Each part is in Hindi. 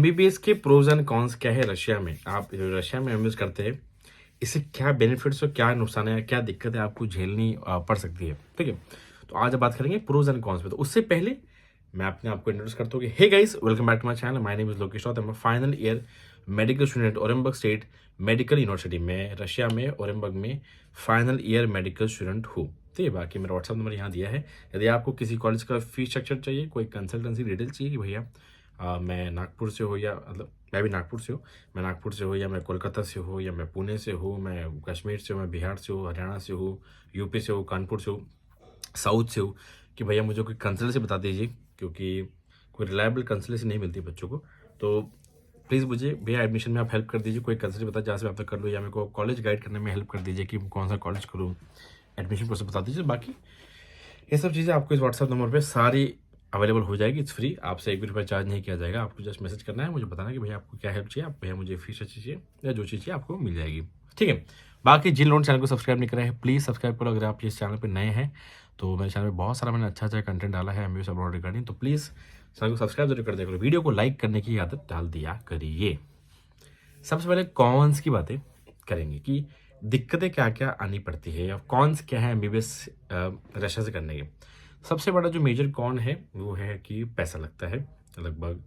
एमबीबीएस के प्रोज एंड कॉन्स क्या है रशिया में? आप रशिया में एमबीबीएस करते हैं, इससे क्या बेनिफिट्स और क्या नुकसान है, क्या दिक्कतें आपको झेलनी पड़ सकती है, ठीक है? तो आज बात करेंगे प्रोज एंड कॉन्स पे। तो उससे पहले मैं अपने आपको इंट्रोड्यूस करता हूँ कि hey guys, welcome back to my channel. My name is Lokesh Raut. I am final year medical student Orenburg State Medical University में, रशिया में, ओरेनबर्ग में फाइनल ईयर मेडिकल स्टूडेंट हूँ। ठीक है, बाकी मेरा व्हाट्सअप नंबर यहाँ दिया है। यदि आपको किसी कॉलेज का फीस स्ट्रक्चर चाहिए, कोई कंसल्टेंसी डिटेल चाहिए कि भैया मैं नागपुर से हूँ, या मतलब मैं भी नागपुर से हूँ, मैं नागपुर से हूँ, या मैं कोलकाता से हूँ, या मैं पुणे से हूँ, मैं कश्मीर से हूँ, मैं बिहार से हूँ, हरियाणा से हूँ, यूपी से हूँ, कानपुर से हूँ, साउथ से हूँ, कि भैया मुझे कोई कंसल्टेंसी बता दीजिए, क्योंकि कोई रिलायबल कंसल्टेंसी नहीं मिलती बच्चों को। तो प्लीज़ मुझे भैया एडमिशन में आप हेल्प कर दीजिए, कोई कंसल्टेंसी बता जहाँ से आप तक कर लो, या मेरे को कॉलेज गाइड करने में हेल्प कर दीजिए कि कौन सा कॉलेज करूँ, एडमिशन प्रोसेस बता दीजिए। बाकी ये सब चीज़ें आपको इस व्हाट्सअप नंबर पे सारी अवेलेबल हो जाएगी। इट्स फ्री, आपसे एक भी रुपया चार्ज नहीं किया जाएगा। आपको जस्ट मैसेज करना है, मुझे बताना कि भैया आपको क्या हेल्प चाहिए, आप भैया मुझे फीस चाहिए, या जो चीज़ चाहिए आपको मिल जाएगी, ठीक है? बाकी जिन लोगों ने चैनल को सब्सक्राइब नहीं करा है, प्लीज़ सब्सक्राइब करो। अगर आप इस चैनल पर नए हैं तो मेरे चैनल पर बहुत सारा मैंने अच्छा कंटेंट डाला है एमबीबीएस अब्रॉड रिगार्डिंग, तो प्लीज़ चैनल को सब्सक्राइब जरूर कर दिया करो, वीडियो को लाइक करने की आदत डाल दिया करिए। सबसे पहले कॉन्स की बातें करेंगे कि दिक्कतें क्या क्या आनी पड़ती है, या कॉन्स क्या है एमबीबीएस रशिया से करने के। सबसे बड़ा जो मेजर कॉन है वो है कि पैसा लगता है, लगभग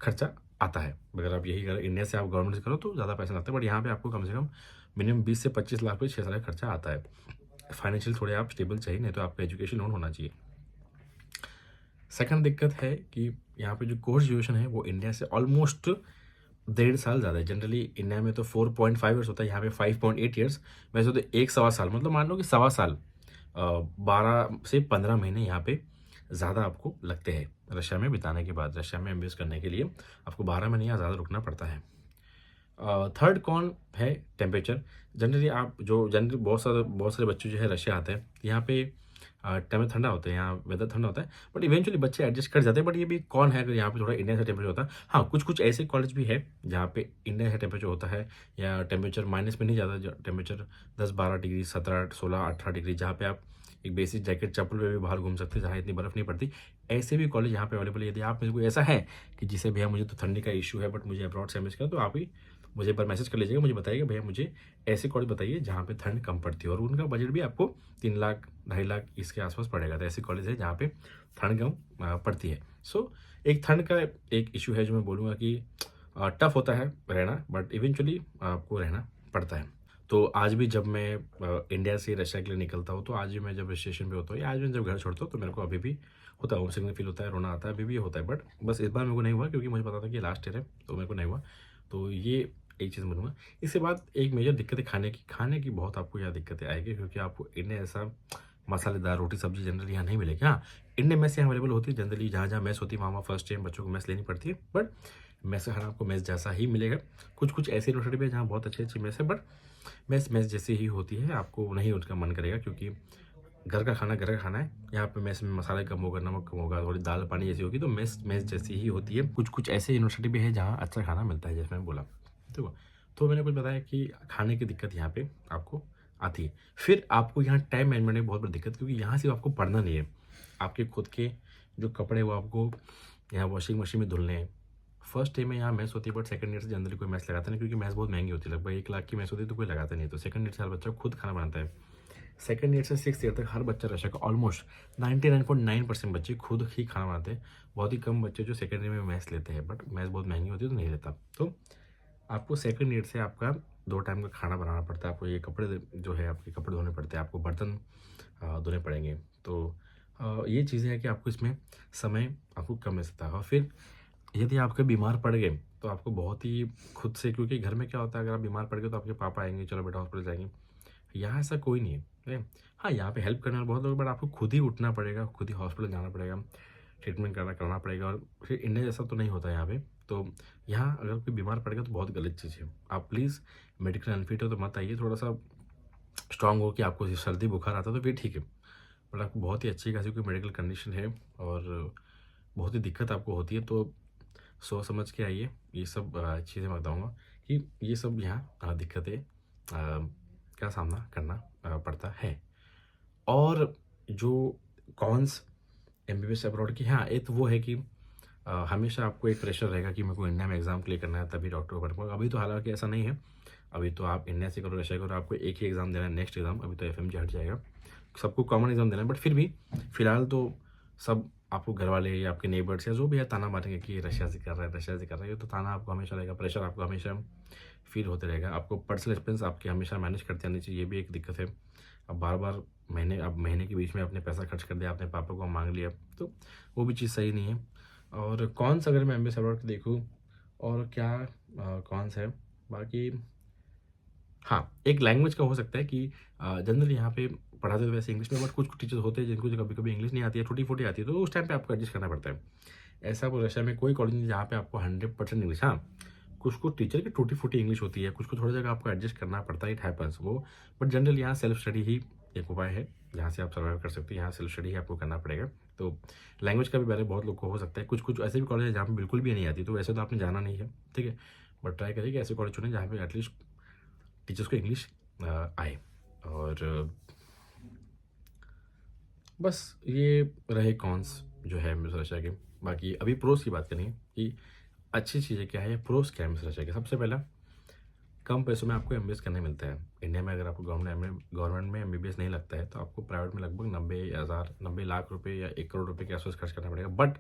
खर्चा आता है। अगर आप यही इंडिया से आप गवर्नमेंट से करो तो ज़्यादा पैसा लगता है, बट यहाँ पे आपको कम से कम मिनिमम 20 से 25 लाख रुपये 6 साल का खर्चा आता है। फाइनेंशियल थोड़े आप स्टेबल चाहिए, नहीं तो आपका एजुकेशन लोन होना चाहिए। सेकंड दिक्कत है कि यहाँ पे जो कोर्स ड्यूरेशन है वो इंडिया से ऑलमोस्ट 1.5 साल ज़्यादा है। जनरली इंडिया में तो 4.5 ईयर्स होता है, यहाँ पे 5.8 ईयर्स। वैसे तो 1 सवा साल, मतलब मान लो कि सवा साल, 12 से 15 महीने यहाँ पे ज़्यादा आपको लगते हैं रशिया में बिताने के बाद। रशिया में एमबीबीएस करने के लिए आपको 12 महीने या ज़्यादा रुकना पड़ता है। थर्ड कौन है टेम्परेचर। जनरली आप जो जनरली बहुत सारे बच्चे जो है रशिया आते हैं, यहाँ पे टाइम ठंडा होता है, यहाँ वेदर ठंडा होता है, बट इवेंचुअली बच्चे एडजस्ट कर जाते हैं। बट ये भी कौन है अगर यहाँ पे थोड़ा इंडिया से टेम्परेचर होता है। हाँ, कुछ कुछ ऐसे कॉलेज भी है जहाँ पे इंडिया से टेम्परेचर होता है, या टेम्परेचर माइनस में नहीं जाता, टेम्परेचर 10-12 डिग्री, 17-16-18 डिग्री, जहाँ पे आप एक बेसिक जैकेट चप्पल में भी बाहर घूम सकते हैं, जहाँ इतनी बर्फ़ नहीं पड़ती। ऐसे भी कॉलेज यहाँ पे अवेलेबल है। यदि आप मेरे को ऐसा है कि जिसे भैया मुझे तो ठंडी का इशू है बट मुझे अब्रॉड से एमएस करना, तो आप ही मुझे एक बार मैसेज कर लीजिएगा, मुझे बताइएगा भैया मुझे ऐसे कॉलेज बताइए जहाँ पे ठंड कम पड़ती है, और उनका बजट भी आपको 3 लाख 2.5 लाख इसके आसपास पड़ेगा। तो ऐसे कॉलेज है जहाँ पे ठंड कम पड़ती है। सो एक ठंड का एक इशू है जो मैं बोलूँगा कि टफ होता है रहना, बट इवेंचुअली आपको रहना पड़ता है। तो आज भी जब मैं इंडिया से रशिया के लिए निकलता हूँ, तो आज भी मैं जब स्टेशन पे होता हूँ, या आज भी जब घर छोड़ता हूँ, तो मेरे को अभी भी होता है, होम सिकनेस फील होता है, रोना आता है, अभी भी होता है। बट बस इस बार मेरे को नहीं हुआ, क्योंकि मुझे पता था कि लास्ट ईयर है, तो मेरे को नहीं हुआ। तो ये एक चीज़ बोलूँगा। इसके बाद एक मेजर दिक्कत है खाने की बहुत आपको यहाँ दिक्कतें आएगी, क्योंकि आपको इंडिया ऐसा मसालेदार रोटी सब्जी जनरली यहाँ नहीं मिलेगी। हाँ, इंडियन मेस यहाँ अवेलेबल होती है, जनरली जहाँ जहाँ मेस होती है वहाँ फर्स्ट टाइम बच्चों को मेस लेनी पड़ती है, बट मेस का खाना आपको मेस जैसा ही मिलेगा। कुछ कुछ ऐसी यूनिवर्सिटी भी है जहाँ बहुत अच्छी अच्छी मेस है, बट मेस जैसी ही होती है, आपको नहीं उसका मन करेगा, क्योंकि घर का खाना है। यहाँ पे मेस में मसाला कम होगा, नमक कम होगा, थोड़ी दाल पानी जैसी होगी, तो मेस जैसी ही होती है। कुछ कुछ ऐसे यूनिवर्सिटी भी है जहाँ अच्छा खाना मिलता है, जैसे मैंने बोला, ठीक है। तो मैंने कुछ बताया कि खाने की दिक्कत यहाँ पे आपको आती है। फिर आपको यहाँ टाइम मैनेजमेंट में बहुत बड़ी दिक्कत, क्योंकि यहाँ सिर्फ आपको पढ़ना नहीं है, आपके खुद के जो कपड़े वो आपको यहाँ वॉशिंग मशीन में धुलने हैं। फर्स्ट डे में यहाँ मैस होती है, बट सेकंड ईयर से जनरली कोई मैस लगाता नहीं, क्योंकि मैस बहुत महंगी होती है, लगभग 1 लाख की मैस होती है, तो कोई लगाता नहीं है। तो सेकंड ईयर से हर बच्चा खुद खाना बनाता है। सेकंड ईयर से 6th ईयर तक हर बच्चा रशिया का ऑलमोस्ट 99.9% बच्चे खुद ही खाना बनाते हैं। बहुत ही कम बच्चे जो सेकंड ईयर में मैस लेते हैं, बट मैस बहुत महंगी होती है तो नहीं लेता। तो आपको सेकंड ईयर से आपका 2 टाइम का खाना बनाना पड़ता है, आपको ये कपड़े जो है आपके कपड़े धोने पड़ते हैं, आपको बर्तन धोने पड़ेंगे। तो ये चीज़ें हैं कि आपको इसमें समय आपको कम मिल सकता है। और फिर यदि आप कभी बीमार पड़ गए तो आपको बहुत ही खुद से, क्योंकि घर में क्या होता है, अगर आप बीमार पड़ गए तो आपके पापा आएंगे, चलो बेटा हॉस्पिटल जाएंगे। यहाँ ऐसा कोई नहीं है, ठीक है? हाँ, यहाँ पे हेल्प करने वाले बहुत लोग, बट आपको खुद ही उठना पड़ेगा, खुद ही हॉस्पिटल जाना पड़ेगा, ट्रीटमेंट करना पड़ेगा। और फिर इंडिया जैसा तो नहीं होता यहाँ पे। तो यहाँ अगर कोई बीमार पड़ेगा तो बहुत गलत चीज़ है। आप प्लीज़ मेडिकल अनफिट हो तो मत आइए, थोड़ा सा स्ट्रांग हो कि आपको सर्दी बुखार आता है तो फिर ठीक है, बट आपको बहुत ही अच्छी खासी कोई मेडिकल कंडीशन है और बहुत ही दिक्कत आपको होती है, तो सोच समझ के आइए। ये सब चीज़ें मैं बताऊँगा कि ये सब यहाँ दिक्कतें का सामना करना पड़ता है। और जो कॉन्स एमबीबीएस अब्रॉड की, हाँ, एक तो वो है कि हमेशा आपको एक प्रेशर रहेगा कि मेरे को इंडिया में एग्ज़ाम क्लियर करना है तभी डॉक्टर बन पाऊँगा। अभी तो हालाँकि ऐसा नहीं है। अभी तो आप इंडिया से करो, रशिया करो, आपको एक ही एग्ज़ाम देना है नेक्स्ट एग्ज़ाम। अभी तो एफएमजी हट जाएगा। सबको कॉमन एग्ज़ाम देना है, बट फिर भी फ़िलहाल तो सब आपको घरवाले या आपके नेबर्स या जो भी है ताना मारेंगे कि रशिया से कर रहा है, रशिया से कर रहा है। ये तो ताना आपको हमेशा रहेगा, प्रेशर आपको हमेशा फ़ील होते रहेगा। आपको पर्सनल एक्सपेंस आपके हमेशा मैनेज करते आनी चाहिए, ये भी एक दिक्कत है। अब बार-बार महीने के बीच में अपने पैसा खर्च कर दिया, अपने पापा को माँग लिया, तो वो भी चीज़ सही नहीं है। और कॉन्स अगर मैं एमबीए अब्रॉड के देखूँ और क्या कॉन्स है, बाकी हाँ, एक लैंग्वेज का हो सकता है कि जनरली यहाँ पे पढ़ाते तो वैसे इंग्लिश में, बट कुछ-कुछ टीचर्स होते हैं जिनको जो कभी-कभी इंग्लिश नहीं आती है, टूटी-फूटी आती है, तो उस टाइम पे आपको एडजस्ट करना पड़ता है। ऐसा वो रशिया में कोई कॉलेज नहीं जहाँ पे आपको 100% इंग्लिश, हाँ, कुछ-कुछ टीचर की टूटी-फूटी इंग्लिश होती है, कुछ-कुछ थोड़ी जगह आपको एडजस्ट करना पड़ता है, इट हैपेंस वो, बट जनरली यहाँ सेल्फ स्टडी ही एक उपाय है, जहाँ से आप सर्वाइव कर सकते हैं। यहाँ सेल्फ स्टडी ही आपको करना पड़ेगा। तो लैंग्वेज का भी बारे में बहुत लोग को हो सकता है। कुछ-कुछ ऐसे भी कॉलेज हैं जहाँ पे बिल्कुल भी नहीं आती, तो वैसे तो आपने जाना नहीं है, ठीक है? बट ट्राई करिए कि ऐसे कॉलेज चुनें जहाँ पे एटलीस्ट टीचर्स को इंग्लिश आए। और बस ये रहे कॉन्स जो है मिस रशिया के। बाकी अभी प्रोस की बात करेंगे कि अच्छी चीज़ें क्या है, प्रोस क्या है मिस रशिया के। सबसे पहला, कम पैसों में आपको एमबीबीएस करने मिलता है। इंडिया में अगर आपको गवर्नमेंट में एमबीबीएस नहीं लगता है तो आपको प्राइवेट में लगभग 90 लाख रुपए या 1 करोड़ रुपए के आसपास खर्च करना पड़ेगा। बट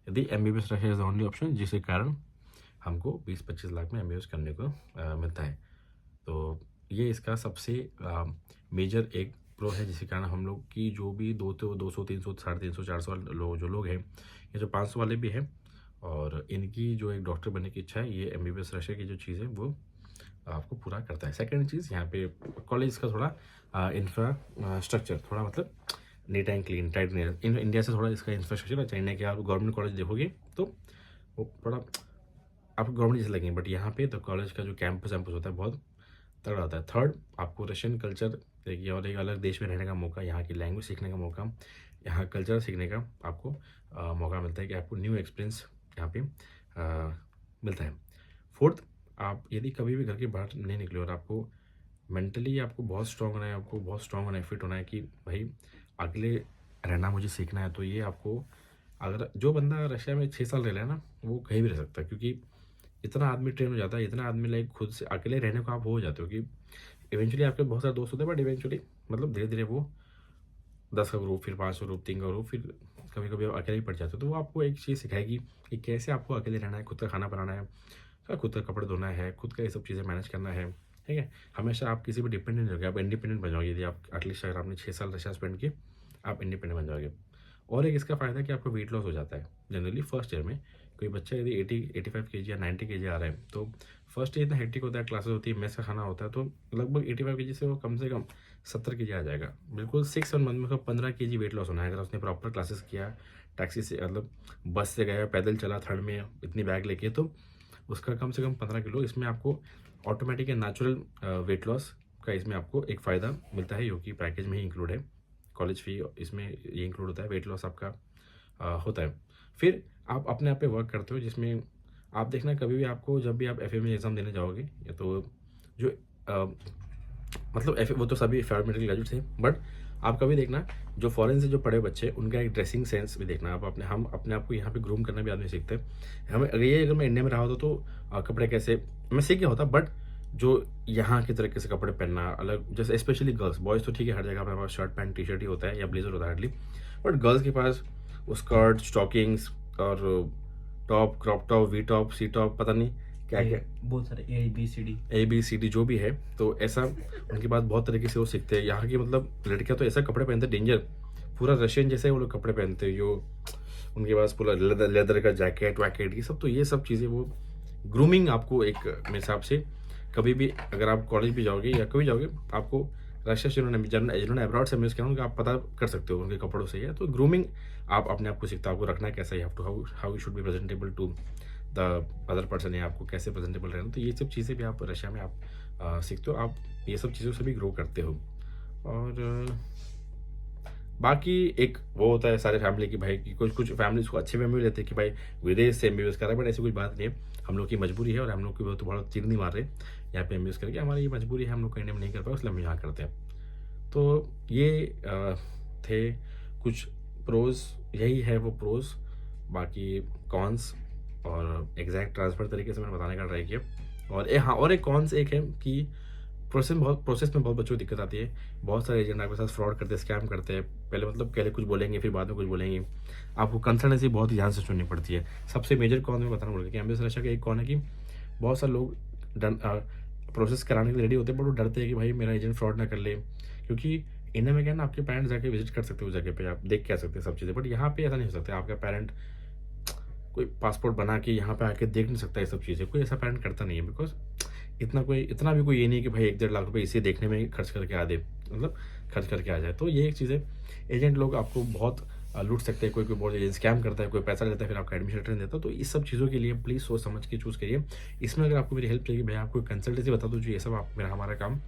यदि MBBS Russia is the only option, जिसके कारण हमको 20-25 लाख में एमबीबीएस करने को मिलता है। तो ये इसका सबसे मेजर एक प्रो है, जिसके कारण हम लोग की जो भी 200, 300, 350, 400 लोग हैं, ये जो 500 वाले भी हैं, और इनकी जो एक डॉक्टर बनने की इच्छा है, ये एमबीबीएस रशिया की जो चीज़ है वो आपको पूरा करता है। सेकंड चीज़, यहाँ पे कॉलेज का थोड़ा इंफ्रास्ट्रक्चर थोड़ा मतलब नीट एंड क्लीन, टाइट नहीं। इंडिया से थोड़ा इसका इंफ्रास्ट्रक्चर अच्छा, इंडिया के आप गवर्नमेंट कॉलेज देखोगे तो वो थोड़ा आपको गवर्नमेंट जैसे लगेंगे, बट यहाँ पे तो कॉलेज का जो कैंपस होता है बहुत तगड़ा होता है। थर्ड, आपको रशियन कल्चर देखिए और एक अलग देश में रहने का मौका, यहाँ की लैंग्वेज सीखने का मौका, यहाँ कल्चर सीखने का आपको मौका मिलता है कि आपको न्यू एक्सपीरियंस यहाँ पे मिलता है। फोर्थ, आप यदि कभी भी घर के बाहर नहीं निकले और आपको मेंटली आपको बहुत स्ट्रांग होना है, आपको बहुत स्ट्रांग होना है, फिट होना है कि भाई अकेले रहना मुझे सीखना है, तो ये आपको, अगर जो बंदा रशिया में 6 साल रह रहा है ना, वो कहीं भी रह सकता है, क्योंकि इतना आदमी ट्रेन हो जाता है, इतना आदमी लाइक खुद से अकेले रहने को आप हो जाते हो कि इवेंचुअली आपके बहुत सारे दोस्त होते हैं, बट इवेंचुअली मतलब धीरे-धीरे वो 10 का ग्रुप, फिर 5 का ग्रुप, 3 का ग्रुप, फिर कभी-कभी आप अकेले ही पड़ जाते हो। तो वो आपको एक चीज़ सिखाएगी कि कैसे आपको अकेले रहना है, खुद का खाना बनाना है, खुद का कपड़े धोना है, खुद का ये सब चीज़ें मैनेज करना है, ठीक है? हमेशा आप किसी पे डिपेंडेंट नहीं रहोगे, आप इंडिपेंडेंट बन जाओगे। यदि आप एटलीस्ट अगर आपने 6 साल रशिया स्पेंड किए, आप इंडिपेंडेंट बन जाओगे। और एक इसका फ़ायदा है कि आपको वेट लॉस हो जाता है। जनरली फर्स्ट ईयर में कोई बच्चा यदि 85 केजी या 90 केजी आ रहा है, तो फर्स्ट ईयर इतना हेक्टिक होता है, क्लासेस होती है, मेस का खाना होता है, तो लगभग 85 केजी से वो कम से कम 70 केजी आ जाएगा। बिल्कुल 6-7 मंथ में उसका 15 केजी वेट लॉस होना है, अगर उसने प्रॉपर क्लासेस किया, टैक्सी से मतलब बस से गया, पैदल चला ठंड में इतनी बैग लेके, तो उसका कम से कम 15 किलो इसमें आपको ऑटोमेटिक या नेचुरल वेट लॉस का इसमें आपको एक फ़ायदा मिलता है, जो कि पैकेज में ही इंक्लूड है। कॉलेज फ़ी इसमें ये इंक्लूड होता है, वेट लॉस आपका होता है। फिर आप अपने आप पे वर्क करते हो, जिसमें आप देखना कभी भी आपको, जब भी आप एफए एग्ज़ाम देने जाओगे, या तो जो मतलब एफ वो तो सभी मेडिकल ग्रेजुएट्स हैं, बट आप कभी देखना जो फॉरेन से जो पढ़े बच्चे, उनका एक ड्रेसिंग सेंस भी देखना। आप हम अपने आप को यहाँ पे ग्रूम करना भी आदमी सीखते हैं। अगर मैं इंडिया में रहा होता तो कपड़े कैसे मैं सीख गया होता, बट जो यहाँ के तरीके से कपड़े पहनना अलग, जैसे स्पेशली गर्ल्स, बॉयज़ तो ठीक है, हर जगह अपने पास शर्ट पैंट टी शर्ट ही होता है या ब्लेजर होता है हार्डली, बट गर्ल्स के पास वो स्कर्ट, स्टॉकिंग्स और top, crop top, V top, C top, पता नहीं क्या क्या, बहुत सारे ABCD जो भी है, तो ऐसा उनके पास बहुत तरीके से वो सीखते हैं। यहाँ की मतलब लड़कियाँ तो ऐसा कपड़े पहनते हैं डेंजर, पूरा रशियन जैसे वो लोग कपड़े पहनते हैं, जो उनके पास पूरा लेदर का जैकेट वैकेट ये सब, तो ये सब चीज़ें वो ग्रूमिंग आपको एक मेरे हिसाब से, कभी भी अगर आप कॉलेज भी जाओगे या कभी जाओगे, आपको रशिया से जिन्होंने अब्रॉड से मिस किया उनका आप पता कर सकते हो उनके कपड़ों से है, तो ग्रूमिंग आप अपने आप को सीखते हो, आपको रखना कैसा है, how you should be presentable to the other person, है आपको कैसे प्रेजेंटेबल रहना, तो ये सब चीज़ें भी आप रशिया में आप सीखते हो, आप ये सब चीज़ों से भी ग्रो करते हो। और बाकी एक वो होता है सारे फैमिली की, भाई की कुछ फैमिलीज को अच्छे फैमिली रहते हैं कि भाई विदेश से एमबीबीएस कर रहा है, बट ऐसी कोई बात नहीं है, हम लोग की मजबूरी है, और हम लोग की बहुत बड़ा तीर नहीं मार रहे यहाँ पे एमबीबीएस करके, हमारी ये मजबूरी है, हम लोग इंडिया में नहीं कर पाए, इसलिए हम यहाँ करते हैं। तो ये थे कुछ प्रोज, यही है वो प्रोज। बाकी कॉन्स और एग्जैक्ट ट्रांसफ़र तरीके से मैंने बताने का ट्राई किया। और हाँ, और एक कॉन्स एक है कि प्रोसेस में बहुत बच्चों को दिक्कत आती है। बहुत सारे एजेंट आपके साथ फ्रॉड करते हैं, स्कैम करते हैं। पहले कुछ बोलेंगे, फिर बाद में कुछ बोलेंगे। आपको कंसल्टेंसी बहुत ही ध्यान से चुननी पड़ती है। सबसे मेजर कॉन मैं बताना पड़ेगा कि एमबीए सुरक्षा का एक कॉन है कि बहुत सारे लोग प्रोसेस कराने के लिए रेडी होते हैं, बट वो डरते हैं कि भाई मेरा एजेंट फ्रॉड ना कर ले। क्योंकि इंडिया में क्या है ना, आपके पेरेंट्स जाके विजिट कर सकते हो उस जगह पे, आप देख के आ सकते हैं सब चीज़ें। बट यहाँ पे ऐसा नहीं हो सकता। आपका पेरेंट कोई पासपोर्ट बना के यहाँ पे आके देख नहीं सकता ये सब चीज़ें। कोई ऐसा पेरेंट करता नहीं है, बिकॉज इतना भी कोई ये नहीं कि भाई 1-1.5 लाख रुपए इसे देखने में खर्च करके आ दे, मतलब खर्च करके आ जाए। तो ये एक चीज़ है, एजेंट लोग आपको बहुत लूट सकते हैं। कोई बहुत एजेंट स्कैम करता है, कोई पैसा लेता है, फिर आपका एडमिशन लेटर नहीं देता। तो इस सब चीज़ों के लिए प्लीज़ सोच समझ के चूज़ करिए। इसमें अगर आपको मेरी हेल्प चाहिए, मैं आपको कंसल्टेंसी बता दूँ जो ये सब आप हमारा काम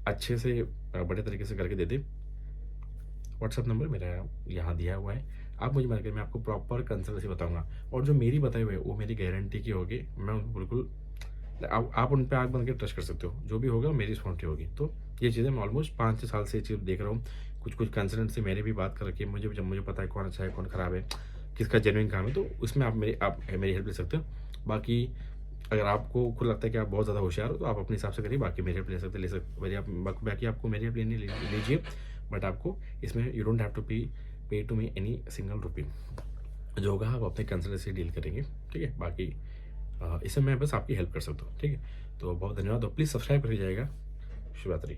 अच्छे से बड़े तरीके से करके दे दे। व्हाट्सएप नंबर मेरा यहाँ दिया हुआ है। आप मुझे मार्केट में आपको प्रॉपर कंसल्टेंसी बताऊँगा, और जो मेरी बताई हुई है वो मेरी गारंटी की होगी। मैं उनको बिल्कुल, आप उन पे आँख बंद के ट्रस्ट कर सकते हो। जो भी होगा मेरी रिस्पॉन्सिबिलिटी होगी। तो ये चीज़ें मैं ऑलमोस्ट 5 से साल से ये चीज़ देख रहा हूँ। कुछ कंसल्टेंट से मैंने भी बात करके मुझे पता है कौन अच्छा है, कौन ख़राब है, किसका जेन्युइन काम है। तो उसमें आप मेरी हेल्प ले सकते हो। बाकी अगर आपको खुद लगता है कि आप बहुत ज़्यादा होशियार हो, तो आप अपने हिसाब से करिए। बाकी मेरी हेल्प ले सकते बाकी आपको मेरी हेल्प लेनी लीजिए। बट आपको इसमें you don't have to pay to me any single rupee. जो होगा आप अपने कंसल्टेंट से डील करेंगे, ठीक है। बाकी इससे मैं बस आपकी हेल्प कर सकता हूँ, ठीक है। तो बहुत धन्यवाद, और प्लीज़ सब्सक्राइब कर जाएगा। शुभ रात्रि।